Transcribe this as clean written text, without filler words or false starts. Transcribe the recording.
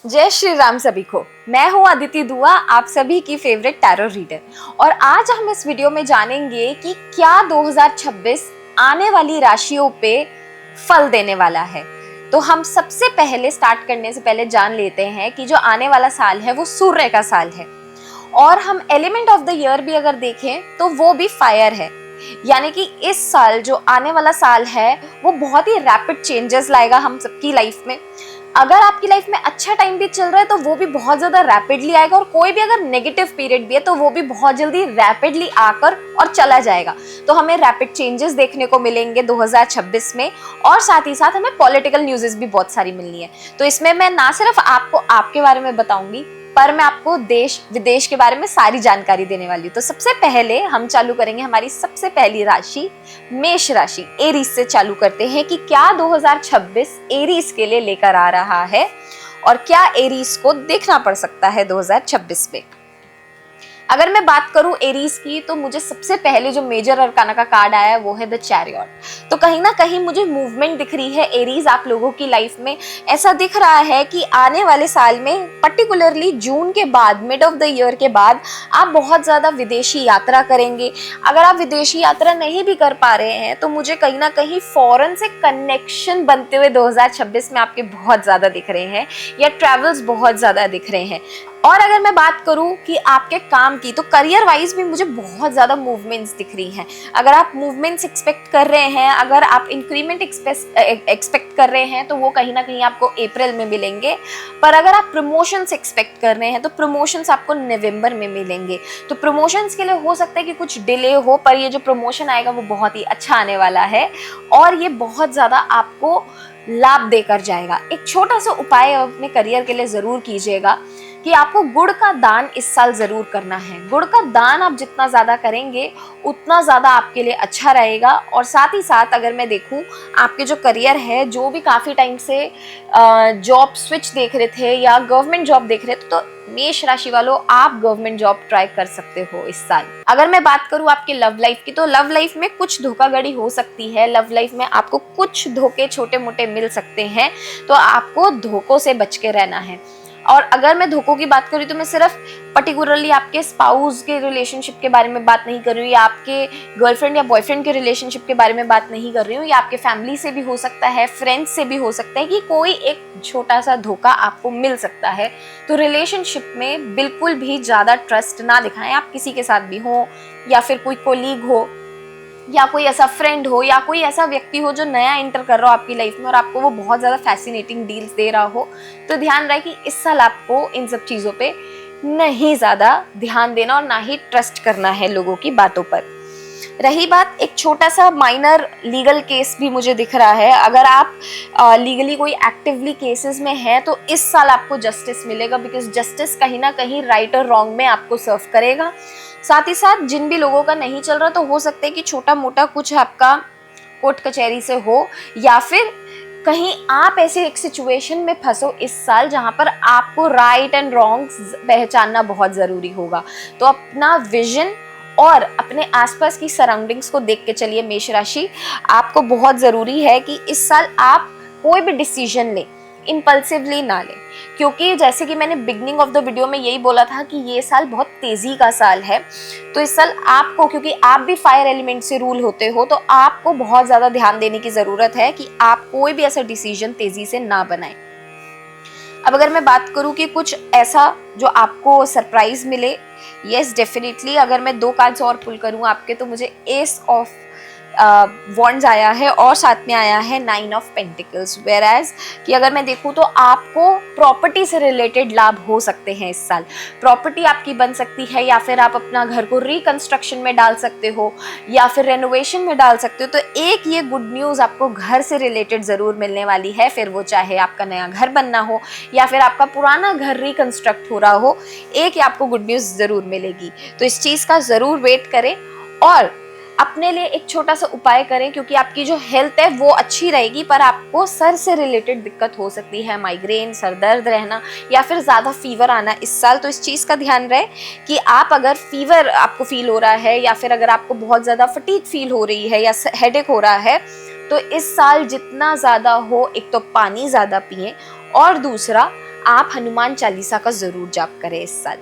जय श्री राम सभी को। मैं हूं अदिति दुआ, आप सभी की फेवरेट टैरो रीडर। और आज हम इस वीडियो में जानेंगे कि क्या 2026 आने वाली राशियों पे फल देने वाला है। तो हम सबसे पहले स्टार्ट करने से पहले जान लेते हैं कि जो आने वाला साल है वो सूर्य का साल है। और हम एलिमेंट ऑफ द ईयर भी अगर देखें तो वो भी फायर है। यानी कि इस साल जो आने वाला साल है वो बहुत ही रैपिड चेंजेस लाएगा हम सबकी लाइफ में। अगर आपकी लाइफ में अच्छा टाइम भी चल रहा है तो वो भी बहुत ज्यादा रैपिडली आएगा, और कोई भी अगर नेगेटिव पीरियड भी है तो वो भी बहुत जल्दी रैपिडली आकर और चला जाएगा। तो हमें रैपिड चेंजेस देखने को मिलेंगे 2026 में, और साथ ही साथ हमें पॉलिटिकल न्यूज़ेस भी बहुत सारी मिलनी है। तो इसमें मैं ना सिर्फ आपको आपके बारे में बताऊंगी, पर मैं आपको देश विदेश के बारे में सारी जानकारी देने वाली हूँ। तो सबसे पहले हम चालू करेंगे हमारी सबसे पहली राशि मेष राशि, एरीज से चालू करते हैं कि क्या 2026 एरीज के लिए लेकर आ रहा है और क्या एरीज को देखना पड़ सकता है 2026 में। अगर मैं बात करूं एरीज की, तो मुझे सबसे पहले जो मेजर अरकाना का कार्ड आया है वो है द चैरियट। तो कहीं ना कहीं मुझे मूवमेंट दिख रही है एरीज आप लोगों की लाइफ में। ऐसा दिख रहा है कि आने वाले साल में, पर्टिकुलरली जून के बाद, मिड ऑफ द ईयर के बाद, आप बहुत ज्यादा विदेशी यात्रा करेंगे। अगर आप विदेशी यात्रा नहीं भी कर पा रहे हैं तो मुझे कहीं ना कहीं फॉरेन से कनेक्शन बनते हुए 2026 में आपके बहुत ज्यादा दिख रहे हैं, या ट्रैवल्स बहुत ज्यादा दिख रहे हैं। और अगर मैं बात करूं कि आपके काम की, तो करियर वाइज भी मुझे बहुत ज़्यादा मूवमेंट्स दिख रही हैं। अगर आप मूवमेंट्स एक्सपेक्ट कर रहे हैं, अगर आप इंक्रीमेंट एक्सपेक्ट कर रहे हैं, तो वो कहीं ना कहीं आपको अप्रैल में मिलेंगे। पर अगर आप प्रमोशंस एक्सपेक्ट कर रहे हैं तो प्रमोशंस आपको नवंबर में मिलेंगे। तो प्रमोशंस के लिए हो सकता है कि कुछ डिले हो, पर ये जो प्रमोशन आएगा वो बहुत ही अच्छा आने वाला है, और ये बहुत ज़्यादा आपको लाभ देकर जाएगा। एक छोटा सा उपाय अपने करियर के लिए ज़रूर कीजिएगा कि आपको गुड़ का दान इस साल जरूर करना है। गुड़ का दान आप जितना ज्यादा करेंगे उतना ज्यादा आपके लिए अच्छा रहेगा। और साथ ही साथ अगर मैं देखूं आपके जो करियर है, जो भी काफी टाइम से जॉब स्विच देख रहे थे या गवर्नमेंट जॉब देख रहे थे, तो मेष राशि वालों आप गवर्नमेंट जॉब ट्राई कर सकते हो इस साल। अगर मैं बात करूं आपके लव लाइफ की, तो लव लाइफ में कुछ धोखाधड़ी हो सकती है। लव लाइफ में आपको कुछ धोखे छोटे मोटे मिल सकते हैं, तो आपको धोखों से बच के रहना है। और अगर मैं धोखों की बात करूँ तो मैं सिर्फ पर्टिकुलरली आपके स्पाउस के रिलेशनशिप के बारे में बात नहीं कर रही हूँ, या आपके गर्लफ्रेंड या बॉयफ्रेंड के रिलेशनशिप के बारे में बात नहीं कर रही हूँ, या आपके फैमिली से भी हो सकता है, फ्रेंड्स से भी हो सकता है कि कोई एक छोटा सा धोखा आपको मिल सकता है। तो रिलेशनशिप में बिल्कुल भी ज़्यादा ट्रस्ट ना दिखाएं। आप किसी के साथ भी हो, या फिर कोई कोलीग हो, या कोई ऐसा फ्रेंड हो, या कोई ऐसा व्यक्ति हो जो नया एंटर कर रहा हो आपकी लाइफ में और आपको वो बहुत ज़्यादा फैसिनेटिंग डील्स दे रहा हो, तो ध्यान रहे कि इस साल आपको इन सब चीज़ों पे नहीं ज़्यादा ध्यान देना और ना ही ट्रस्ट करना है लोगों की बातों पर। रही बात, एक छोटा सा माइनर लीगल केस भी मुझे दिख रहा है। अगर आप लीगली कोई एक्टिवली केसेस में हैं तो इस साल आपको जस्टिस मिलेगा, बिकॉज जस्टिस कहीं ना कहीं राइट और रॉन्ग में आपको सर्व करेगा। साथ ही साथ जिन भी लोगों का नहीं चल रहा, तो हो सकता है कि छोटा मोटा कुछ आपका कोर्ट कचहरी से हो, या फिर कहीं आप ऐसे एक सिचुएशन में फंसो इस साल जहां पर आपको राइट एंड रॉन्ग पहचानना बहुत ज़रूरी होगा। तो अपना विजन और अपने आसपास की सराउंडिंग्स को देख के चलिए मेष राशि। आपको बहुत ज़रूरी है कि इस साल आप कोई भी डिसीजन लें, इम्पल्सिवली ना लें, क्योंकि जैसे कि मैंने बिगनिंग ऑफ द वीडियो में यही बोला था कि ये साल बहुत तेज़ी का साल है। तो इस साल आपको, क्योंकि आप भी फायर एलिमेंट से रूल होते हो, तो आपको बहुत ज़्यादा ध्यान देने की ज़रूरत है कि आप कोई भी ऐसा डिसीजन तेज़ी से ना बनाएं। अब अगर मैं बात करूं कि कुछ ऐसा जो आपको सरप्राइज मिले, यस डेफिनेटली। अगर मैं 2 कार्ड्स और पुल करूं आपके, तो मुझे एस ऑफ वॉन्ड्स आया है और साथ में आया है 9 ऑफ पेंटिकल्स। वेयरएज कि अगर मैं देखूं तो आपको प्रॉपर्टी से रिलेटेड लाभ हो सकते हैं इस साल। प्रॉपर्टी आपकी बन सकती है, या फिर आप अपना घर को रिकंस्ट्रक्शन में डाल सकते हो, या फिर रेनोवेशन में डाल सकते हो। तो एक ये गुड न्यूज़ आपको घर से रिलेटेड ज़रूर मिलने वाली है, फिर वो चाहे आपका नया घर बनना हो या फिर आपका पुराना घर रिकंस्ट्रक्ट हो रहा हो, एक आपको गुड न्यूज़ ज़रूर मिलेगी। तो इस चीज़ का ज़रूर वेट करें और अपने लिए एक छोटा सा उपाय करें, क्योंकि आपकी जो हेल्थ है वो अच्छी रहेगी, पर आपको सर से रिलेटेड दिक्कत हो सकती है, माइग्रेन, सर दर्द रहना, या फिर ज़्यादा फीवर आना इस साल। तो इस चीज़ का ध्यान रहे कि आप अगर फीवर आपको फील हो रहा है, या फिर अगर आपको बहुत ज़्यादा फटीग फील हो रही है, या हेडेक हो रहा है, तो इस साल जितना ज़्यादा हो, एक तो पानी ज़्यादा पिएं, और दूसरा आप हनुमान चालीसा का जरूर जाप करें इस साल।